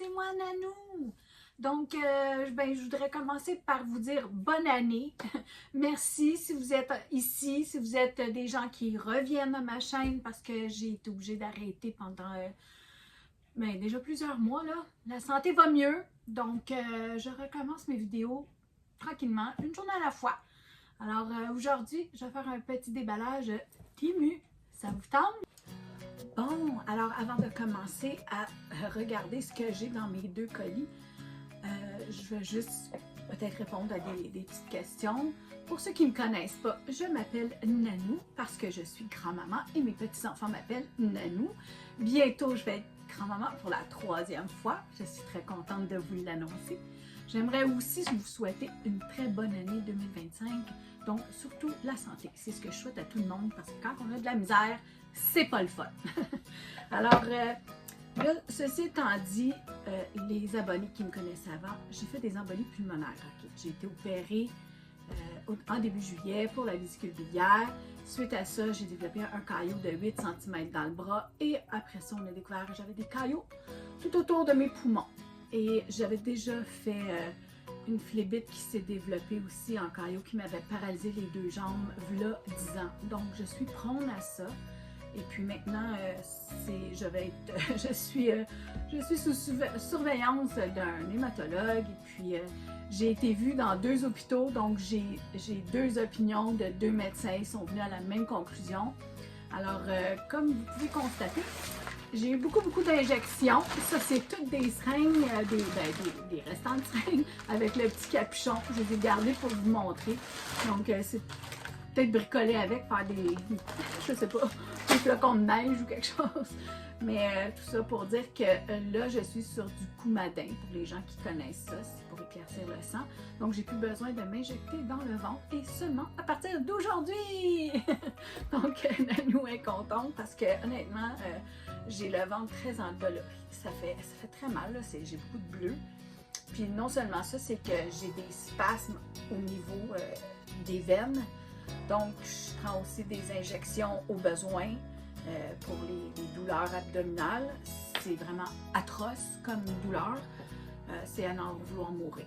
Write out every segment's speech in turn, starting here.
c'est moi Nanou. Donc, je voudrais commencer par vous dire bonne année. Merci si vous êtes ici, si vous êtes des gens qui reviennent à ma chaîne parce que j'ai été obligée d'arrêter pendant déjà plusieurs mois. Là. La santé va mieux, donc je recommence mes vidéos tranquillement, une journée à la fois. Alors aujourd'hui, je vais faire un petit déballage Temu. Ça vous tente? Bon, alors avant de commencer à regarder ce que j'ai dans mes deux colis, je vais juste peut-être répondre à des petites questions. Pour ceux qui ne me connaissent pas, je m'appelle Nanou parce que je suis grand-maman et mes petits-enfants m'appellent Nanou. Bientôt, je vais être grand-maman pour la 3e fois. Je suis très contente de vous l'annoncer. J'aimerais aussi vous souhaiter une très bonne année 2025. Donc, surtout la santé. C'est ce que je souhaite à tout le monde parce que quand on a de la misère, c'est pas le fun. Alors, là, ceci étant dit, les abonnés qui me connaissaient avant, j'ai fait des embolies pulmonaires. Okay? J'ai été opérée en début juillet pour la vésicule biliaire. Suite à ça, j'ai développé un caillot de 8 cm dans le bras et après ça, on a découvert que j'avais des caillots tout autour de mes poumons. Et j'avais déjà fait une phlébite qui s'est développée aussi en caillot qui m'avait paralysé les deux jambes, là 10 ans. Donc, je suis prône à ça. Et puis maintenant, je suis sous surveillance d'un hématologue. Et puis, j'ai été vue dans 2 hôpitaux. Donc, j'ai 2 opinions de 2 médecins. Ils sont venus à la même conclusion. Alors, comme vous pouvez constater, j'ai eu beaucoup d'injections. Ça, c'est toutes des seringues, des restants de seringues avec le petit capuchon. Je les ai gardés pour vous montrer. Donc, c'est peut-être bricoler avec, faire je sais pas, des flocons de neige ou quelque chose. Mais tout ça pour dire que là, je suis sur du Coumadin, pour les gens qui connaissent ça, c'est pour éclaircir le sang. Donc, j'ai plus besoin de m'injecter dans le ventre et seulement à partir d'aujourd'hui! Donc, Nanou est contente parce que, honnêtement, j'ai le ventre très endolori. Ça fait très mal, j'ai beaucoup de bleu. Puis non seulement ça, c'est que j'ai des spasmes au niveau des veines. Donc, je prends aussi des injections au besoin pour les douleurs abdominales. C'est vraiment atroce comme douleur. C'est à n'en vouloir mourir.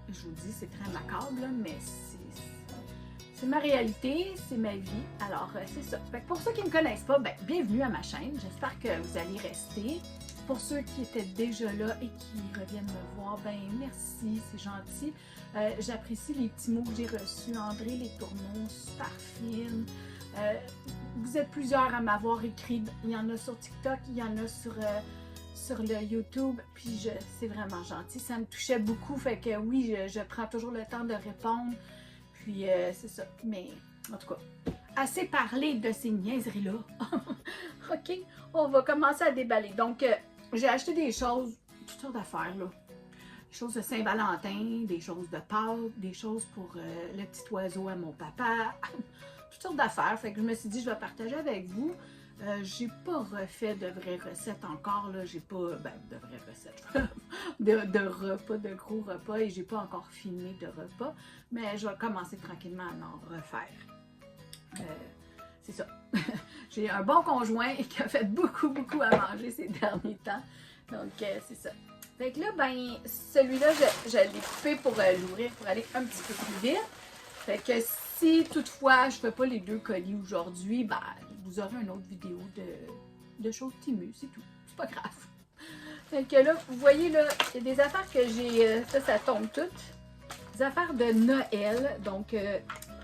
Je vous dis, c'est très macabre, là, mais c'est ma réalité, c'est ma vie. Alors, c'est ça. Fait que pour ceux qui ne me connaissent pas, bienvenue à ma chaîne. J'espère que vous allez rester. Pour ceux qui étaient déjà là et qui reviennent me voir, merci, c'est gentil. J'apprécie les petits mots que j'ai reçus. André, les tourneaux, super fines. Vous êtes plusieurs à m'avoir écrit. Il y en a sur TikTok, il y en a sur le YouTube. Puis c'est vraiment gentil. Ça me touchait beaucoup. Fait que oui, je prends toujours le temps de répondre. Puis c'est ça. Mais en tout cas, assez parlé de ces niaiseries-là. OK, on va commencer à déballer. Donc, j'ai acheté des choses, toutes sortes d'affaires, là. Des choses de Saint-Valentin, des choses de Pâques, des choses pour le petit oiseau à mon papa. Toutes sortes d'affaires. Fait que je me suis dit, je vais partager avec vous. J'ai pas refait de vraies recettes encore, là. J'ai pas, de vraies recettes. de repas, de gros repas. Et j'ai pas encore filmé de repas. Mais je vais commencer tranquillement à en refaire. C'est ça. J'ai un bon conjoint qui a fait beaucoup à manger ces derniers temps. Donc, c'est ça. Fait que là, celui-là, je l'ai coupé pour l'ouvrir, pour aller un petit peu plus vite. Fait que si toutefois, je ne fais pas les 2 colis aujourd'hui, vous aurez une autre vidéo de choses Temu, c'est tout. C'est pas grave. Fait que là, vous voyez, là, il y a des affaires que j'ai, ça tombe toutes. Des affaires de Noël. Donc,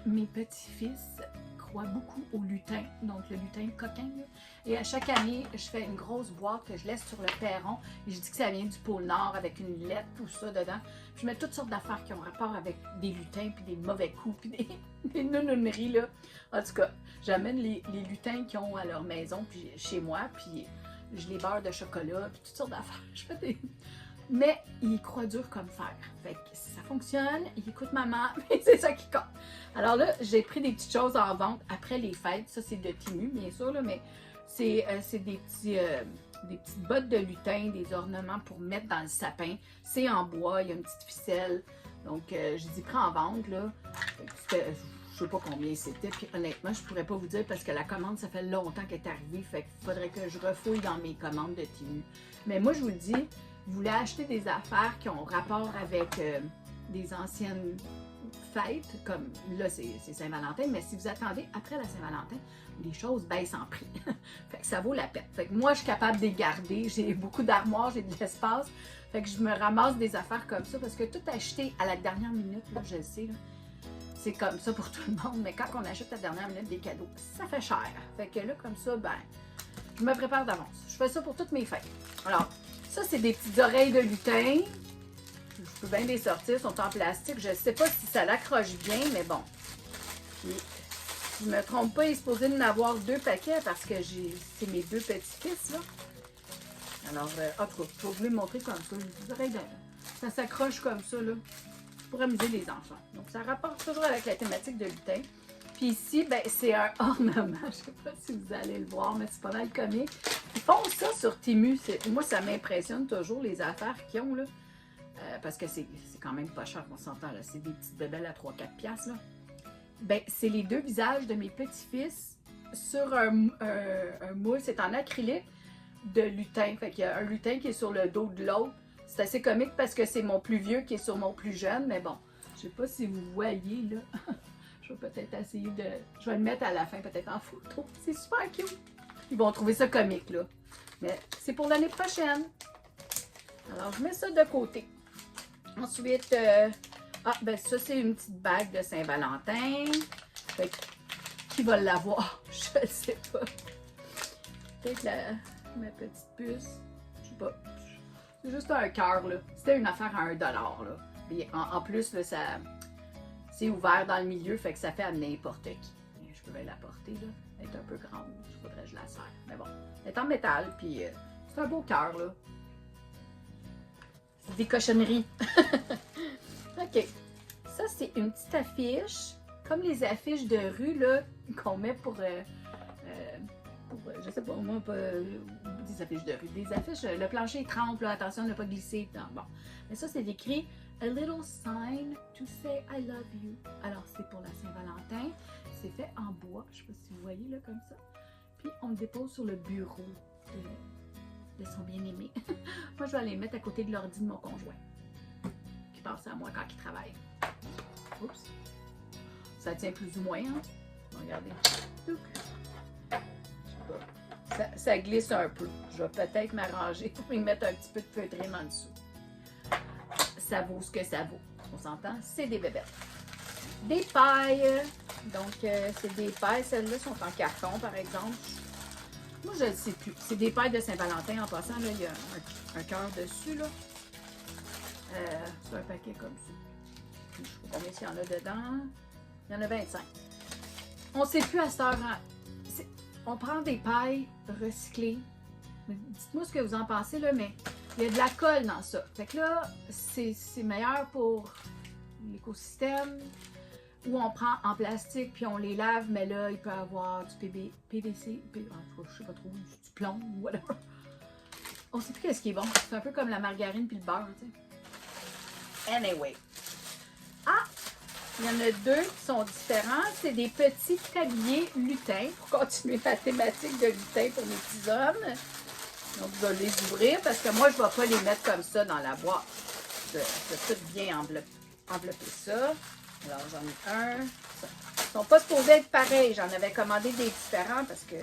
mes petits-fils croient beaucoup au lutin, donc le lutin coquin. Là. Et à chaque année, je fais une grosse boîte que je laisse sur le perron et je dis que ça vient du pôle Nord avec une lettre, tout ça dedans. Puis je mets toutes sortes d'affaires qui ont rapport avec des lutins, puis des mauvais coups, puis des nounouneries, là. En tout cas, j'amène les lutins qu'ils ont à leur maison, puis chez moi, puis je les beurre de chocolat, puis toutes sortes d'affaires. Je fais des... Mais ils croient dur comme fer. Fait que ça fonctionne, ils écoutent maman, mais c'est ça qui compte. Alors là, j'ai pris des petites choses en vente après les fêtes. Ça, c'est de Temu, bien sûr, là, mais c'est des petites bottes de lutin, des ornements pour mettre dans le sapin. C'est en bois, il y a une petite ficelle. Donc, j'ai dit, prends en vente, là. Je sais pas combien c'était, puis honnêtement, je pourrais pas vous dire parce que la commande, ça fait longtemps qu'elle est arrivée. Fait qu'il faudrait que je refouille dans mes commandes de Temu. Mais moi, je vous le dis, vous voulez acheter des affaires qui ont rapport avec des anciennes fêtes, comme là c'est Saint-Valentin, mais si vous attendez après la Saint-Valentin, les choses baissent en prix. Fait que ça vaut la peine. Fait que moi, je suis capable de les garder. J'ai beaucoup d'armoires, j'ai de l'espace. Fait que je me ramasse des affaires comme ça parce que tout acheter à la dernière minute, là, je le sais, là, c'est comme ça pour tout le monde. Mais quand on achète à la dernière minute des cadeaux, ça fait cher. Fait que là, comme ça, ben, je me prépare d'avance. Je fais ça pour toutes mes fêtes. Alors, ça, c'est des petites oreilles de lutin. Je peux bien les sortir, elles sont en plastique. Je ne sais pas si ça l'accroche bien, mais bon. Puis, si je ne me trompe pas, il est supposé d'en avoir 2 paquets parce que c'est mes 2 petits-fils, là. Alors, en tout cas, je vais vous les montrer comme ça. Les oreilles de... Ça s'accroche comme ça, là, pour amuser les enfants. Donc, ça rapporte toujours avec la thématique de lutin. Puis ici, ben, c'est un ornement. Je ne sais pas si vous allez le voir, mais c'est pas mal comique. Ils font ça sur Temu. Moi, ça m'impressionne toujours, les affaires qu'ils ont, là. Parce que c'est quand même pas cher, on s'entend, là. C'est des petites bébelles à 3-4 piastres, là. Ben, c'est les 2 visages de mes petits-fils sur un moule. C'est en acrylique de lutin. Fait qu'il y a un lutin qui est sur le dos de l'autre. C'est assez comique parce que c'est mon plus vieux qui est sur mon plus jeune. Mais bon, je sais pas si vous voyez, là. Je vais peut-être essayer de... Je vais le mettre à la fin, peut-être en photo. C'est super cute. Ils vont trouver ça comique, là. Mais c'est pour l'année prochaine. Alors, je mets ça de côté. Ensuite, ben ça, c'est une petite bague de Saint-Valentin. Fait que, qui va l'avoir? Je ne sais pas. Peut-être ma petite puce. Je sais pas. C'est juste un cœur, là. C'était une affaire à 1$, là. Et en plus, là, c'est ouvert dans le milieu, fait que ça fait à n'importe qui. Je peux bien la porter, là. Elle est un peu grande. Il faudrait que je la serre. Mais bon, elle est en métal, puis c'est un beau cœur, là. Des cochonneries. OK. Ça, c'est une petite affiche, comme les affiches de rue, là, qu'on met pour je sais pas, moi, pas des affiches de rue. Des affiches, le plancher trempe, là, attention de ne pas glisser. Non, bon. Mais ça, c'est écrit « A little sign to say I love you ». Alors, c'est pour la Saint-Valentin. C'est fait en bois. Je sais pas si vous voyez, là, comme ça. Puis, on le dépose sur le bureau de son bien-aimé. Moi, je vais aller mettre à côté de l'ordi de mon conjoint, qui pense à moi quand il travaille. Oups! Ça tient plus ou moins, hein? Regardez. Je sais pas. Ça glisse un peu. Je vais peut-être m'arranger pour y mettre un petit peu de feutrine en dessous. Ça vaut ce que ça vaut. On s'entend? C'est des bébêtes. Des pailles. Donc, c'est des pailles. Celles-là sont en carton, par exemple. Moi, je ne sais plus. C'est des pailles de Saint-Valentin. En passant, là, il y a un cœur dessus, là. C'est un paquet comme ça. Je ne sais pas combien il y en a dedans. Il y en a 25. On ne sait plus à cette heure. On prend des pailles recyclées. Dites-moi ce que vous en pensez, là, mais il y a de la colle dans ça. Fait que là, c'est meilleur pour l'écosystème. Ou on prend en plastique puis on les lave, mais là, il peut y avoir du PVC, je sais pas trop, du plomb ou whatever. On sait plus qu'est-ce qui est bon. C'est un peu comme la margarine puis le beurre, tu sais. Anyway. Ah! Il y en a 2 qui sont différents. C'est des petits tabliers lutins pour continuer la thématique de lutin pour mes petits hommes. Donc, je vais les ouvrir parce que moi, je ne vais pas les mettre comme ça dans la boîte. Je vais tout bien envelopper ça. Alors, j'en ai un. Ils ne sont pas supposés être pareils. J'en avais commandé des différents parce que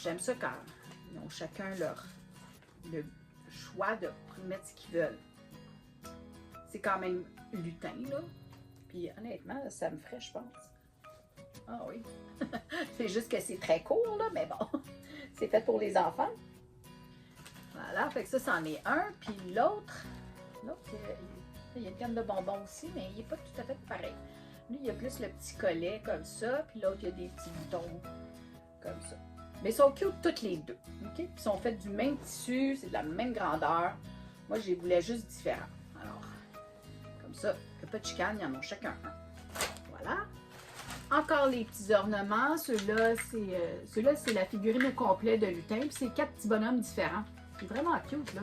j'aime ça quand ils ont chacun le choix de mettre ce qu'ils veulent. C'est quand même lutin, là. Puis honnêtement, ça me ferait, je pense. Ah oui. C'est juste que c'est très court, là, mais bon. C'est fait pour les enfants. Voilà, fait que ça, c'en est un. Puis l'autre, il y a une canne de bonbons aussi, mais il n'est pas tout à fait pareil. Lui, il y a plus le petit collet comme ça, puis l'autre, il y a des petits boutons comme ça. Mais ils sont cute toutes les deux, ok? Puis ils sont faits du même tissu, c'est de la même grandeur. Moi, je les voulais juste différents. Alors, comme ça, il n'y a pas de chicane, il y en a chacun un. Voilà. Encore les petits ornements. Ceux-là, c'est la figurine au complet de lutin, puis c'est 4 petits bonhommes différents. C'est vraiment cute, là.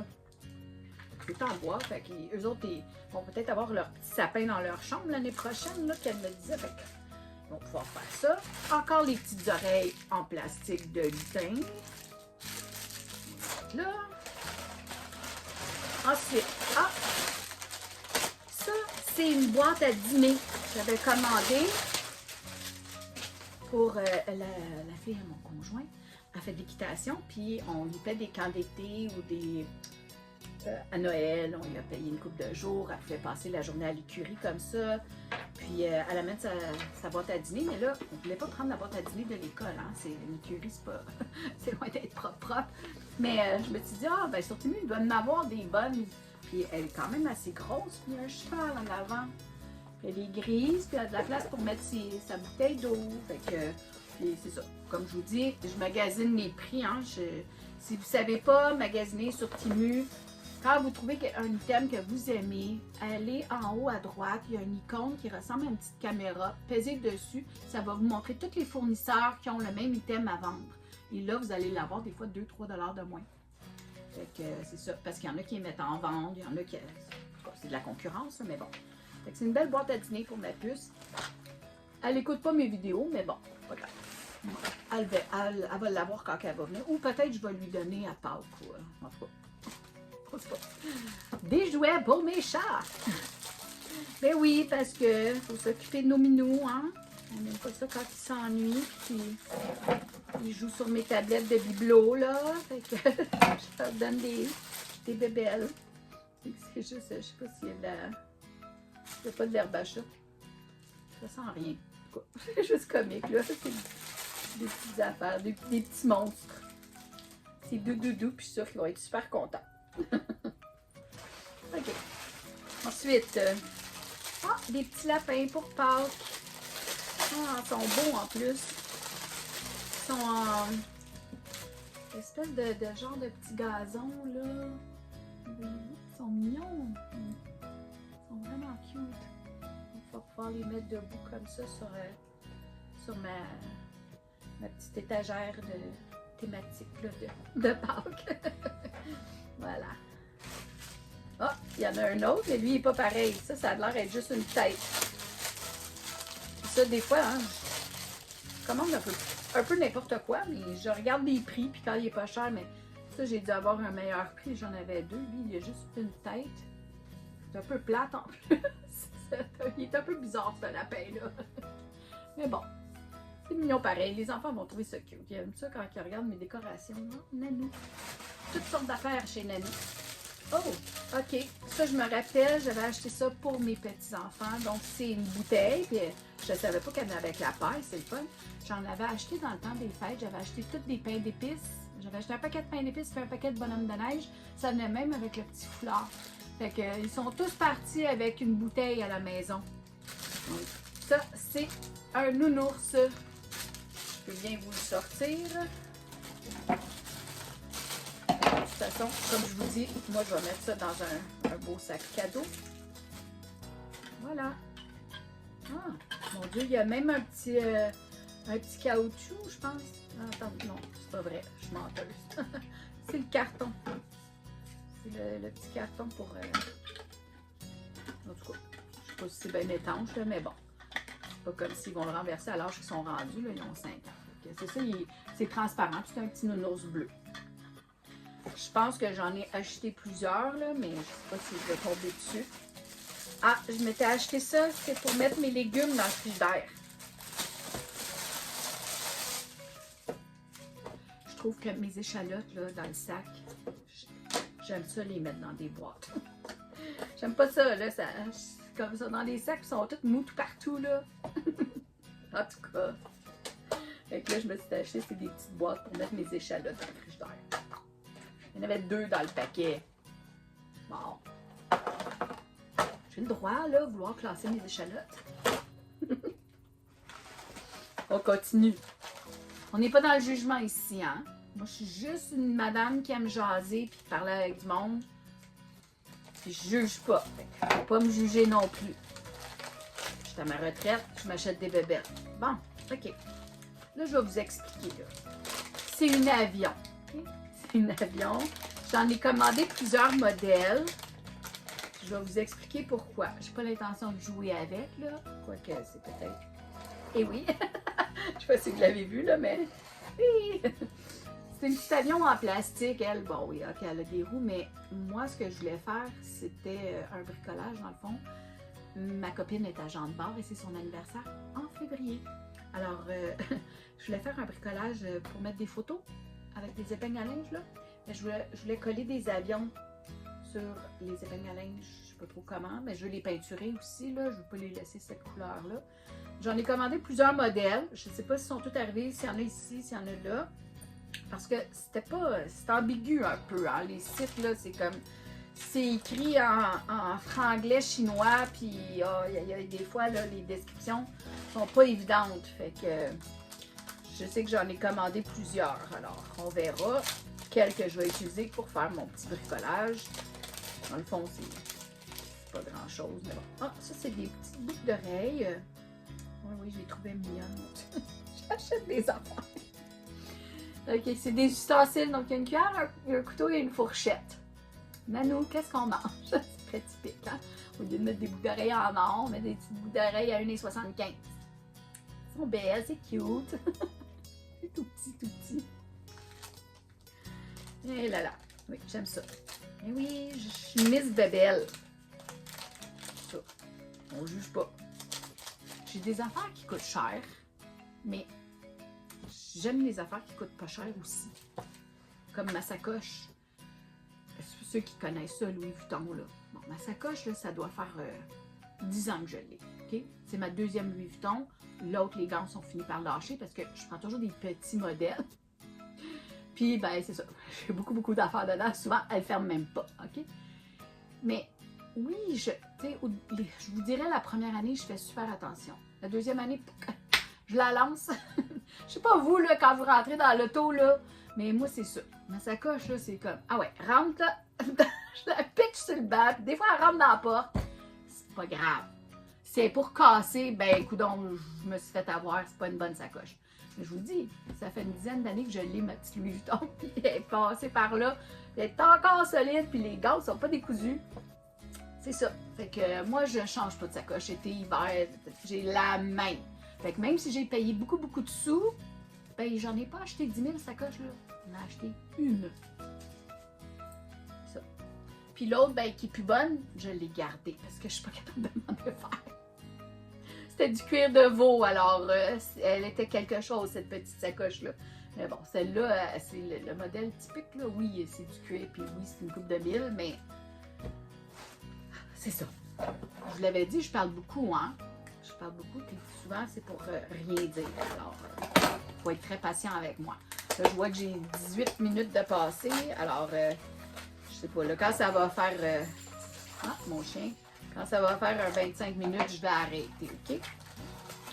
C'est en bois, fait qu'eux autres, ils vont peut-être avoir leur petit sapin dans leur chambre l'année prochaine, là, qu'elle me disait. Fait qu'ils vont pouvoir faire ça. Encore les petites oreilles en plastique de lutin. Là. Ensuite, ah, ça, c'est une boîte à dîner que j'avais commandée pour la fille à mon conjoint. Elle fait de l'équitation, puis on lui fait des camps d'été ou des... à Noël, on lui a payé une couple de jours, elle pouvait passer la journée à l'écurie comme ça, puis elle amène sa boîte à dîner, mais là, on ne voulait pas prendre la boîte à dîner de l'école, hein? C'est l'écurie, c'est pas... c'est loin d'être propre, mais je me suis dit, ah, ben sur Temu, il doit en avoir des bonnes, puis elle est quand même assez grosse, puis il y a un cheval en avant, puis elle est grise, puis elle a de la place pour mettre sa bouteille d'eau, fait que... Puis c'est ça, comme je vous dis, je magasine mes prix, hein? Si vous ne savez pas magasiner sur Temu, quand vous trouvez un item que vous aimez, allez en haut à droite, il y a une icône qui ressemble à une petite caméra. Pesez dessus, ça va vous montrer tous les fournisseurs qui ont le même item à vendre. Et là, vous allez l'avoir des fois 2-3 $ de moins. Fait que c'est ça, parce qu'il y en a qui les mettent en vente, il y en a qui... C'est de la concurrence, mais bon. Fait que c'est une belle boîte à dîner pour ma puce. Elle n'écoute pas mes vidéos, mais bon, pas grave. Elle va l'avoir quand elle va venir. Ou peut-être je vais lui donner à Pâques. En tout cas. Des jouets pour mes chats. Ben oui, parce que faut s'occuper de nos minous, hein. On n'aime pas ça quand ils s'ennuient. Puis ils jouent sur mes tablettes de bibelot, là. Fait que je leur donne des bébelles. C'est juste, je sais pas s'il y a de la... Il n'y a pas de l'herbe à chat. Ça sent rien. C'est juste comique, là. C'est des petites affaires, des petits monstres. C'est doudou, puis ça, ils vont être super contents. OK. Ensuite, des petits lapins pour Pâques. Ah, ils sont beaux en plus. Ils sont en espèce de genre de petit gazon, là. Ils sont mignons. Ils sont vraiment cute. Il va pouvoir les mettre debout comme ça sur ma petite étagère de thématique là, de Pâques. Voilà. Ah, il y en a un autre, mais lui, il n'est pas pareil. Ça a l'air d'être juste une tête. Puis ça, des fois, hein, je commande un peu n'importe quoi, mais je regarde les prix, puis quand il est pas cher, mais ça, j'ai dû avoir un meilleur prix. J'en avais deux. Lui, il a juste une tête. C'est un peu plate en plus. Il est un peu bizarre, ce lapin-là. Mais bon, c'est mignon pareil. Les enfants vont trouver ça cute. Ils aiment ça quand ils regardent mes décorations. Non, Nanou. Toutes sortes d'affaires chez Nanou. Oh, OK. Ça, je me rappelle, j'avais acheté ça pour mes petits-enfants. Donc, c'est une bouteille. Puis, je ne savais pas qu'elle venait avec la paille. C'est le fun. J'en avais acheté dans le temps des fêtes. J'avais acheté tous des pains d'épices. J'avais acheté un paquet de pains d'épices et un paquet de bonhommes de neige. Ça venait même avec le petit foulard. Fait que, ils sont tous partis avec une bouteille à la maison. Donc, ça, c'est un nounours. Je peux bien vous le sortir. De toute façon, comme je vous dis, moi, je vais mettre ça dans un beau sac cadeau. Voilà. Ah, mon Dieu, il y a même un petit caoutchouc, je pense. Attends, non, c'est pas vrai, je suis menteuse. C'est le carton. C'est le petit carton pour... En tout cas, je sais pas si c'est bien étanche, là, mais bon. C'est pas comme s'ils vont le renverser à l'âge qu'ils sont rendus, là, ils ont 5 ans. C'est ça, c'est transparent, c'est un petit nounours bleu. Je pense que j'en ai acheté plusieurs, là, mais je sais pas si je vais tomber dessus. Ah, je m'étais acheté ça, c'est pour mettre mes légumes dans le frigidaire. Je trouve que mes échalotes, là, dans le sac, j'aime ça les mettre dans des boîtes. J'aime pas ça, là, ça, comme ça, dans les sacs, ils sont tous mous tout partout, là. En tout cas. Fait que là, je me suis acheté des petites boîtes pour mettre mes échalotes dans le frigidaire. Il y en avait 2 dans le paquet. Bon. J'ai le droit, là, de vouloir classer mes échalotes. On continue. On n'est pas dans le jugement ici, hein. Moi, je suis juste une madame qui aime jaser puis parler avec du monde. Puis je juge pas. Fait que faut pas me juger non plus. Je suis à ma retraite, je m'achète des bébêtes. Bon, OK. Là, je vais vous expliquer. C'est une avion. Okay? C'est une avion. J'en ai commandé plusieurs modèles. Je vais vous expliquer pourquoi. J'ai pas l'intention de jouer avec, là. Quoique, c'est peut-être... Eh oui! Je sais pas si vous l'avez vu, là, mais... Oui! C'est un petit avion en plastique, elle. Bon, oui, ok, elle a des roues, mais moi, ce que je voulais faire, c'était un bricolage, dans le fond. Ma copine est agent de bar et c'est son anniversaire en février. Alors, je voulais faire un bricolage pour mettre des photos avec des épingles à linge, là. Mais je voulais coller des avions sur les épingles à linge, je sais pas trop comment, mais je veux les peinturer aussi, là. Je veux pas les laisser cette couleur-là. J'en ai commandé plusieurs modèles. Je sais pas s'ils sont tous arrivés, s'il y en a ici, s'il y en a là. Parce que c'était ambigu un peu, hein. Les sites, là, c'est comme... C'est écrit en franglais chinois, puis il y a des fois, là, les descriptions sont pas évidentes. Fait que je sais que j'en ai commandé plusieurs. Alors, on verra quel que je vais utiliser pour faire mon petit bricolage. Dans le fond, c'est pas grand-chose, mais bon. Ah, ça, c'est des petites boucles d'oreilles. Oui, je les trouvais mignonnes. J'achète des affaires. Ok, c'est des ustensiles. Donc, il y a une cuillère, un couteau et une fourchette. Nanou, qu'est-ce qu'on mange? C'est très typique, hein? Au lieu de mettre des boucles d'oreilles en or, on met des petites boucles d'oreilles à 1,75 $. Ils sont belles, c'est cute. C'est tout petit, tout petit. Et là là. Oui, j'aime ça. Et oui, je suis Miss Bébelle. Ça. On juge pas. J'ai des affaires qui coûtent cher, mais j'aime les affaires qui coûtent pas cher aussi. Comme ma sacoche. Ceux qui connaissent ça, Louis Vuitton, là. Bon, ma sacoche, là, ça doit faire 10 ans que je l'ai. Okay? C'est ma deuxième Louis Vuitton. L'autre, les gants sont finis par lâcher parce que je prends toujours des petits modèles. Puis, ben, c'est ça. J'ai beaucoup d'affaires dedans. Souvent, elles ne ferment même pas. OK? Mais oui, je vous dirais, la première année, je fais super attention. La deuxième année, je la lance. Je sais pas vous, là, quand vous rentrez dans l'auto, là, mais moi, c'est ça. Ma sacoche, là, c'est comme, ah ouais, rentre là. Je la pitch sur le banc, puis des fois, elle rentre dans la porte. C'est pas grave. C'est pour casser, ben, coudonc, je me suis fait avoir, c'est pas une bonne sacoche. Mais je vous dis, ça fait une dizaine d'années que je l'ai, ma petite Louis Vuitton, puis elle est passée par là, puis elle est encore solide, puis les gaz sont pas décousus. C'est ça. Fait que moi, je change pas de sacoche. Été, hiver, j'ai la même. Fait que même si j'ai payé beaucoup de sous, ben, j'en ai pas acheté 10 000 sacoches, là. J'en ai acheté une. Ça. Puis l'autre, ben, qui est plus bonne, je l'ai gardée parce que je suis pas capable de m'en défaire. C'était du cuir de veau, alors elle était quelque chose, cette petite sacoche-là. Mais bon, celle-là, c'est le modèle typique, là. Oui, c'est du cuir, puis oui, c'est une coupe de 1000, mais c'est ça. Je vous l'avais dit, je parle beaucoup, hein. Je parle beaucoup, puis souvent, c'est pour rien dire. Alors, il faut être très patient avec moi. Là, je vois que j'ai 18 minutes de passer, alors, je sais pas, là, quand ça va faire... Ah, mon chien. Quand ça va faire un 25 minutes, je vais arrêter, OK?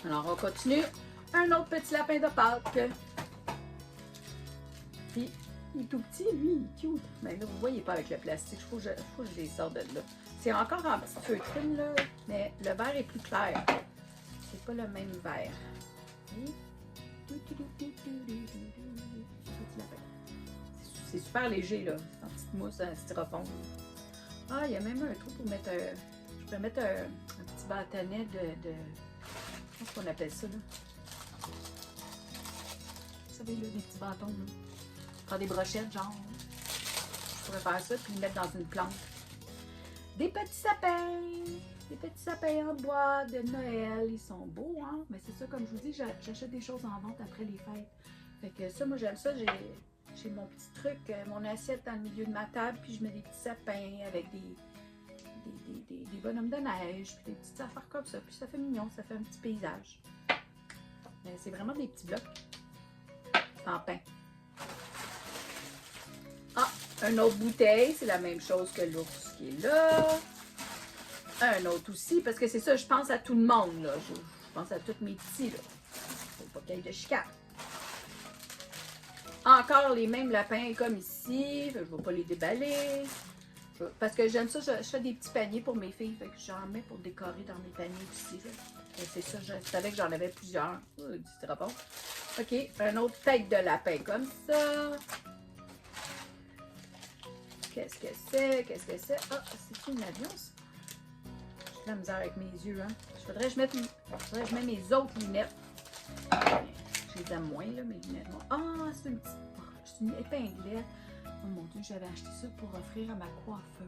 Alors, on continue. Un autre petit lapin de Pâques. Puis, il est tout petit, lui, il est cute. Mais là, vous voyez pas avec le plastique. Il faut que je les sorte de là. C'est encore en petite feutrine, là, mais le vert est plus clair. C'est pas le même vert. C'est super léger, là. C'est en petite mousse, en styrofoam. Ah, il y a même un trou pour mettre je pourrais mettre un petit bâtonnet de... Comment est-ce qu'on appelle ça, là? Vous savez, là, des petits bâtons, là. Faire des brochettes, genre. Je pourrais faire ça, puis le mettre dans une plante. Des petits sapins! Des petits sapins en bois de Noël. Ils sont beaux, hein? Mais c'est ça, comme je vous dis, j'achète des choses en vente après les fêtes. Fait que ça, moi, j'aime ça. J'ai mon petit truc, mon assiette dans le milieu de ma table, puis je mets des petits sapins avec des bonhommes de neige, puis des petites affaires comme ça. Puis ça fait mignon, ça fait un petit paysage. C'est vraiment des petits blocs en pain. Ah, une autre bouteille, c'est la même chose que l'ours qui est là. Un autre aussi, parce que c'est ça, je pense à tout le monde, là. Je pense à tous mes petits, là. Faut pas qu'il y ait de chicane. Encore les mêmes lapins comme ici. Je ne vais pas les déballer. Parce que j'aime ça, je fais des petits paniers pour mes filles. Fait que j'en mets pour décorer dans mes paniers aussi. C'est ça, je savais que j'en avais plusieurs. Du styrofoam. OK, un autre tête de lapin comme ça. Qu'est-ce que c'est? Qu'est-ce que c'est? Ah, c'est une avion, ça? J'ai de la misère avec mes yeux, hein. Faudrait que je mette mes autres lunettes. Je les aime moins, là, mes lunettes. Ah, c'est une petite C'est une épinglette. Oh mon Dieu, j'avais acheté ça pour offrir à ma coiffeuse.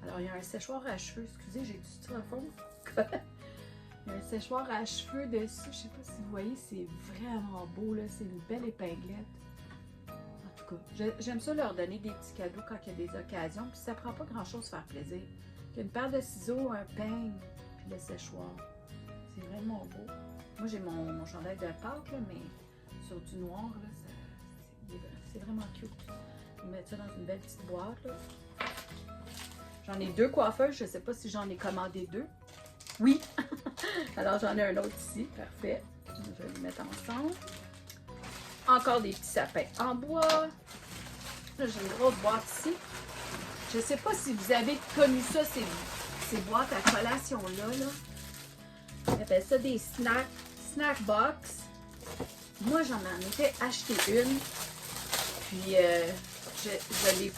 Alors, il y a un séchoir à cheveux. Excusez, j'ai du styrofoam. Il y a un séchoir à cheveux dessus. Je ne sais pas si vous voyez, c'est vraiment beau, là. C'est une belle épinglette. En tout cas, j'aime ça leur donner des petits cadeaux quand il y a des occasions. Puis ça prend pas grand-chose de faire plaisir. Une paire de ciseaux, un peigne, puis le séchoir. C'est vraiment beau. Moi, j'ai mon chandail de Pâques, là, mais sur du noir, là, c'est vraiment cute. Je vais mettre ça dans une belle petite boîte. Là. J'en ai 2 coiffeuses. Je ne sais pas si j'en ai commandé 2. Oui! Alors, j'en ai un autre ici. Parfait. Je vais les mettre ensemble. Encore des petits sapins en bois. Là, j'ai une grosse boîte ici. Je ne sais pas si vous avez connu ça, ces boîtes à collation-là. Là. On appelle ça des snack box. Moi, j'en ai acheté une. Puis, je l'ai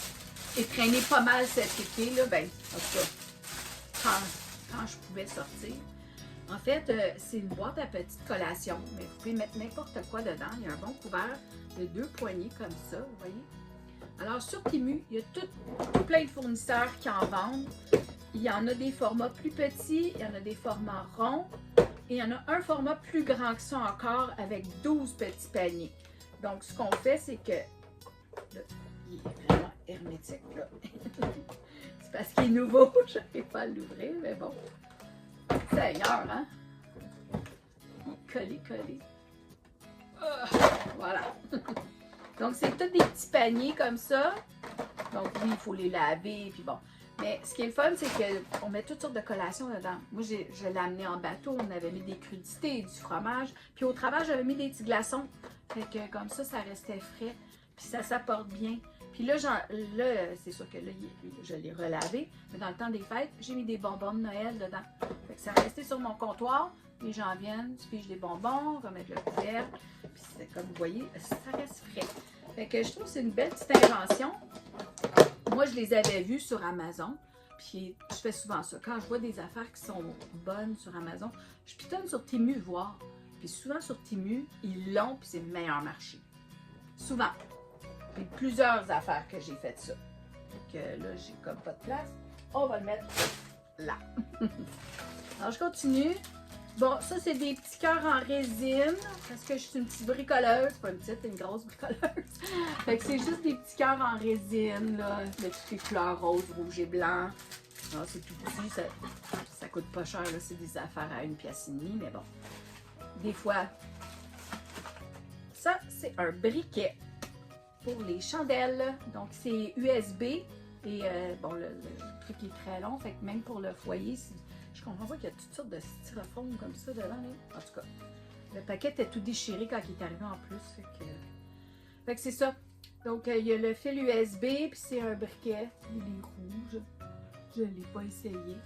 étraîné pas mal cet été. Là. Ben, en tout cas, quand je pouvais sortir. En fait, c'est une boîte à petites collations. Mais vous pouvez mettre n'importe quoi dedans. Il y a un bon couvert de 2 poignées comme ça, vous voyez. Alors, sur Temu, il y a tout plein de fournisseurs qui en vendent. Il y en a des formats plus petits, il y en a des formats ronds, et il y en a un format plus grand que ça encore avec 12 petits paniers. Donc, ce qu'on fait, c'est que... Là, il est vraiment hermétique, là. C'est parce qu'il est nouveau, je n'arrive pas à l'ouvrir, mais bon. Seigneur, hein? Collé. Voilà. Donc, c'est tous des petits paniers comme ça. Donc, oui, il faut les laver, puis bon. Mais ce qui est le fun, c'est qu'on met toutes sortes de collations dedans. Moi, je l'ai amené en bateau. On avait mis des crudités, du fromage. Puis au travail, j'avais mis des petits glaçons. Fait que comme ça restait frais. Puis ça s'apporte bien. Puis là, c'est sûr que là, je l'ai relavé. Mais dans le temps des fêtes, j'ai mis des bonbons de Noël dedans. Fait que ça restait sur mon comptoir. Les gens viennent, tu piges des bonbons, remettre le couvercle. Puis c'est comme vous voyez, ça reste frais. Fait que je trouve que c'est une belle petite invention. Moi, je les avais vus sur Amazon. Puis je fais souvent ça. Quand je vois des affaires qui sont bonnes sur Amazon, je pitonne sur Temu voir. Puis souvent sur Temu, ils l'ont, puis c'est le meilleur marché. Souvent. Puis plusieurs affaires que j'ai fait ça. Fait que là, j'ai comme pas de place. On va le mettre là. Alors, je continue. Bon, ça, c'est des petits cœurs en résine, parce que je suis une petite bricoleuse, pas une petite, une grosse bricoleuse. Fait que c'est juste des petits cœurs en résine, là, de toutes les couleurs rose, rouge et blanc. Alors, c'est tout petit, ça coûte pas cher, là, c'est des affaires à 1,5 pièce, mais bon. Des fois, ça, c'est un briquet pour les chandelles. Donc, c'est USB, et bon, le truc est très long, fait que même pour le foyer, je comprends pas qu'il y a toutes sortes de styrofoam comme ça dedans. Là. En tout cas, le paquet était tout déchiré quand il est arrivé en plus. Fait que c'est ça. Donc, il y a le fil USB, puis c'est un briquet. Il est rouge. Je ne l'ai pas essayé.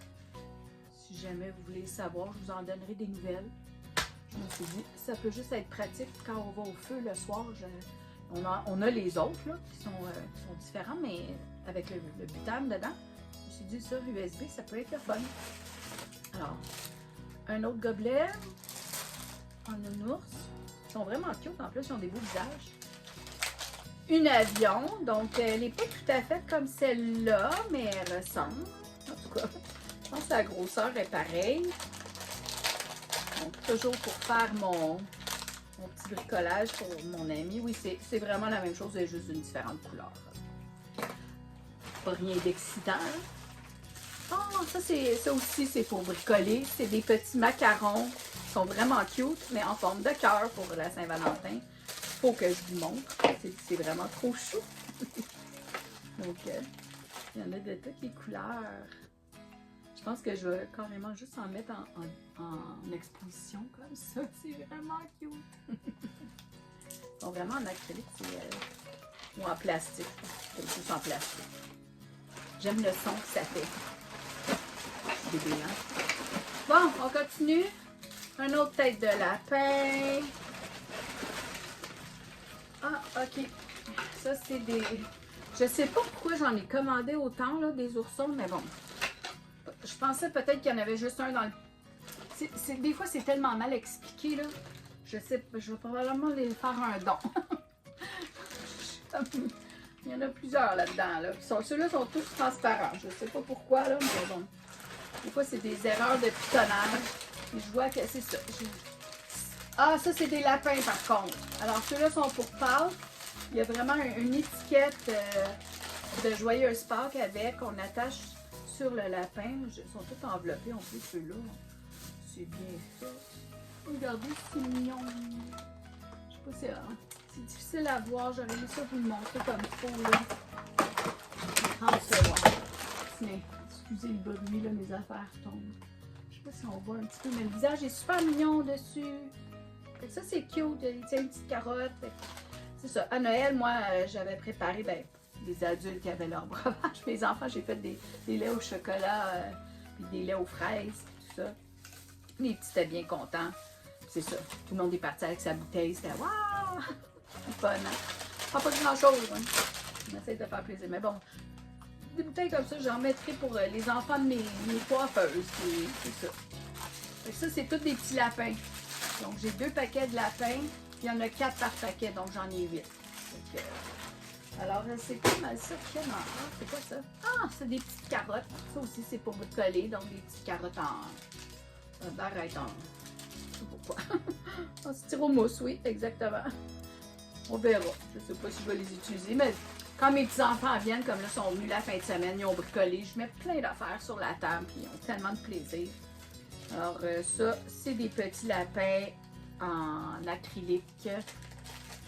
Si jamais vous voulez savoir, je vous en donnerai des nouvelles. Je me suis dit, ça peut juste être pratique quand on va au feu le soir. On a les autres là, qui sont différents, mais avec le butane dedans. Je me suis dit, ça, USB, ça peut être le fun. Alors, un autre gobelet en nounours. Ils sont vraiment cute. En plus, ils ont des beaux visages. Une avion. Donc, elle n'est pas tout à fait comme celle-là, mais elle ressemble. En tout cas, je pense que la grosseur est pareille. Donc, toujours pour faire mon petit bricolage pour mon ami. Oui, c'est vraiment la même chose, c'est juste une différente couleur. Pas rien d'excitant. Oh, ça aussi, c'est pour bricoler. C'est des petits macarons. Ils sont vraiment cute, mais en forme de cœur pour la Saint-Valentin. Faut que je vous montre. C'est vraiment trop chou. Donc, il y en a de toutes les couleurs. Je pense que je vais carrément juste en mettre en exposition comme ça. C'est vraiment cute. Ils sont vraiment en acrylique ou en plastique. C'est juste en plastique. J'aime le son que ça fait. Bébé, hein? Bon, on continue. Un autre tête de lapin. Ah, ok. Ça, c'est des... Je sais pas pourquoi j'en ai commandé autant, là, des oursons, mais bon. Je pensais peut-être qu'il y en avait juste un dans le... Des fois, c'est tellement mal expliqué, là. Je sais, je vais probablement les faire un don. Il y en a plusieurs là-dedans. Là. Ceux-là sont tous transparents. Je ne sais pas pourquoi, là, mais bon. Des fois, c'est des erreurs de pitonnage. Et je vois que c'est ça. Ah, ça, c'est des lapins, par contre. Alors, ceux-là sont pour Pâques. Il y a vraiment une étiquette de Joyeuse Pâques avec, qu'on attache sur le lapin. Ils sont tous enveloppés, en plus, ceux-là. C'est bien fait. Regardez, c'est mignon. Je sais pas si c'est difficile à voir. J'aurais aimé ça vous le montrer comme il faut, là. Mais, excusez le bruit, là, mes affaires tombent. Je sais pas si on voit un petit peu, mais le visage est super mignon dessus. Fait que ça, c'est cute. Il tient une petite carotte. C'est ça. À Noël, moi, j'avais préparé, des adultes qui avaient leur breuvage. Mes enfants, j'ai fait des laits au chocolat, puis des laits aux fraises, tout ça. Les petits étaient bien contents. C'est ça. Tout le monde est parti avec sa bouteille. C'était waouh! C'est fun, hein? Pas grand-chose, hein? On essaie de faire plaisir. Mais bon, des bouteilles comme ça, j'en mettrai pour les enfants de mes coiffeuses. C'est ça. Fait que ça, c'est tous des petits lapins. Donc, j'ai 2 paquets de lapins. Il y en a 4 par paquet, donc j'en ai 8. Donc, alors, c'est pas mal ça qu'il y a dans ça. C'est quoi ça? Ah, c'est des petites carottes. Ça aussi, c'est pour vous coller. Donc, des petites carottes en... arrête en... Je sais pas pourquoi. En styromousse, oui, exactement. On verra. Je sais pas si je vais les utiliser, mais quand mes petits-enfants viennent, comme là, sont venus la fin de semaine, ils ont bricolé, je mets plein d'affaires sur la table, puis ils ont tellement de plaisir. Alors, ça, c'est des petits lapins en acrylique.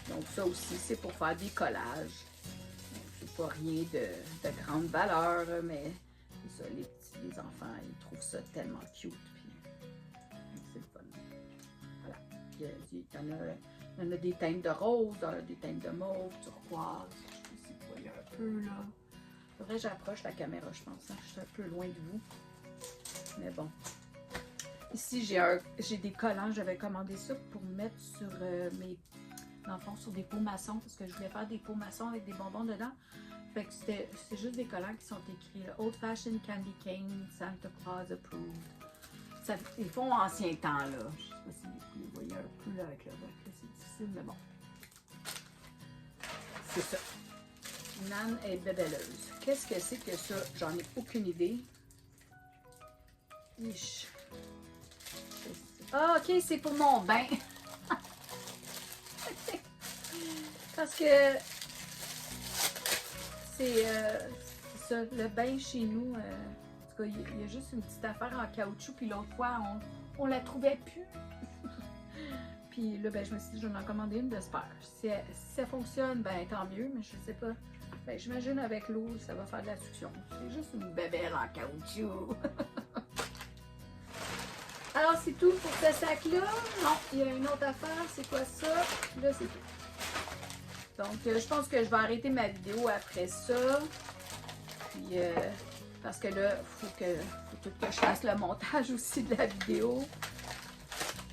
Donc, ça aussi, c'est pour faire des collages. C'est pas rien de grande valeur, mais c'est ça, les enfants, ils trouvent ça tellement cute. C'est le fun. Voilà. Il y en a des teintes de rose, des teintes de mauve, turquoise. Je sais pas si vous voyez un peu, là. Faudrait que j'approche la caméra, je pense. Hein? Je suis un peu loin de vous. Mais bon. Ici, j'ai des collants. J'avais commandé ça pour mettre sur dans le fond, sur des pots maçons. Parce que je voulais faire des pots maçons avec des bonbons dedans. Fait que c'est juste des collants qui sont écrits là, Old Fashioned Candy Cane, Santa Claus Approved. Ça, ils font ancien temps, là. Je sais pas si vous voyez un peu là, avec le roc. C'est difficile, mais bon. C'est ça. Nan est bébelleuse. Qu'est-ce que c'est que ça? J'en ai aucune idée. Ah, ok, c'est pour mon bain. Parce que c'est ça, le bain chez nous. En tout cas, il y a juste une petite affaire en caoutchouc. Puis l'autre fois, on la trouvait plus. Puis là, je me suis dit, je vais en commander une de spare. Si ça fonctionne, tant mieux, mais je sais pas. J'imagine avec l'eau, ça va faire de la succion. C'est juste une bébelle en caoutchouc. Alors, c'est tout pour ce sac-là. Non, il y a une autre affaire. C'est quoi ça? Là, c'est tout. Donc, je pense que je vais arrêter ma vidéo après ça. Puis, parce que là, il faut tout que je fasse le montage aussi de la vidéo.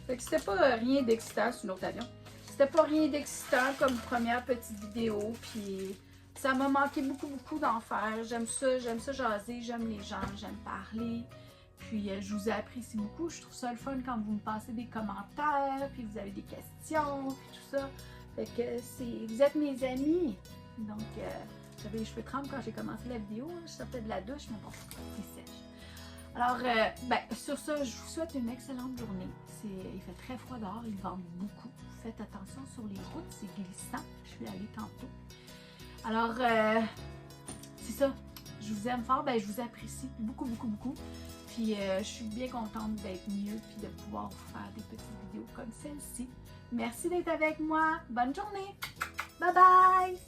Fait que c'était pas rien d'excitant, c'est un autre avion. C'était pas rien d'excitant comme première petite vidéo. Puis, ça m'a manqué beaucoup d'en faire. J'aime ça jaser, j'aime les gens, j'aime parler. Puis, je vous apprécie beaucoup. Je trouve ça le fun quand vous me passez des commentaires, puis vous avez des questions, puis tout ça. Fait que vous êtes mes amis. Donc, j'avais les cheveux trempés quand j'ai commencé la vidéo. Je sortais de la douche, mais bon, c'est sèche. Alors, sur ça, je vous souhaite une excellente journée. Il fait très froid dehors, il vente beaucoup. Faites attention sur les routes, c'est glissant. Je suis allée tantôt. Alors, c'est ça. Je vous aime fort, je vous apprécie beaucoup. Puis, je suis bien contente d'être mieux puis de pouvoir vous faire des petites vidéos comme celle-ci. Merci d'être avec moi. Bonne journée. Bye bye.